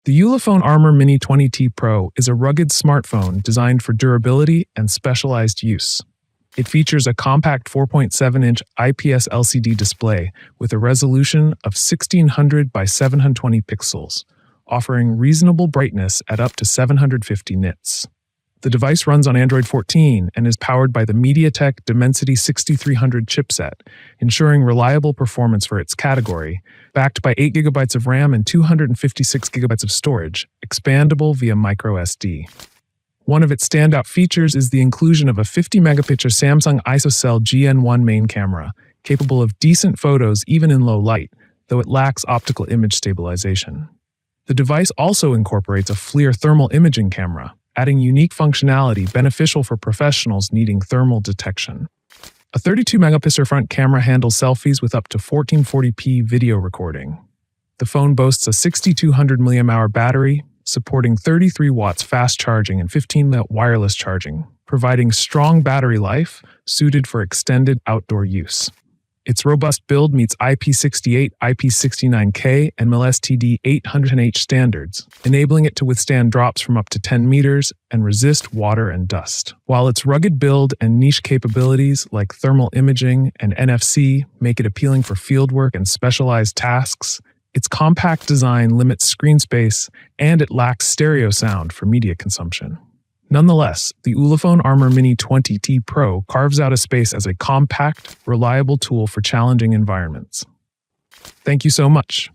The Ulefone Armor Mini 20T Pro is a rugged smartphone designed for durability and specialized use. It features a compact 4.7-inch IPS LCD display with a resolution of 1600 by 720 pixels, offering reasonable brightness at up to 750 nits. The device runs on Android 14 and is powered by the MediaTek Dimensity 6300 chipset, ensuring reliable performance for its category, backed by 8 GB of RAM and 256 GB of storage, expandable via microSD. One of its standout features is the inclusion of a 50-megapixel Samsung ISOCELL GN1 main camera, capable of decent photos even in low light, though it lacks optical image stabilization. The device also incorporates a FLIR thermal imaging camera, adding unique functionality beneficial for professionals needing thermal detection. A 32-megapixel front camera handles selfies with up to 1440p video recording. The phone boasts a 6200 mAh battery, supporting 33 watts fast charging and 15-watt wireless charging, providing strong battery life suited for extended outdoor use. Its robust build meets IP68, IP69K, and MIL-STD 800H standards, enabling it to withstand drops from up to 10 meters and resist water and dust. While its rugged build and niche capabilities like thermal imaging and NFC make it appealing for fieldwork and specialized tasks, its compact design limits screen space and it lacks stereo sound for media consumption. Nonetheless, the Ulefone Armor Mini 20T Pro carves out a space as a compact, reliable tool for challenging environments. Thank you so much.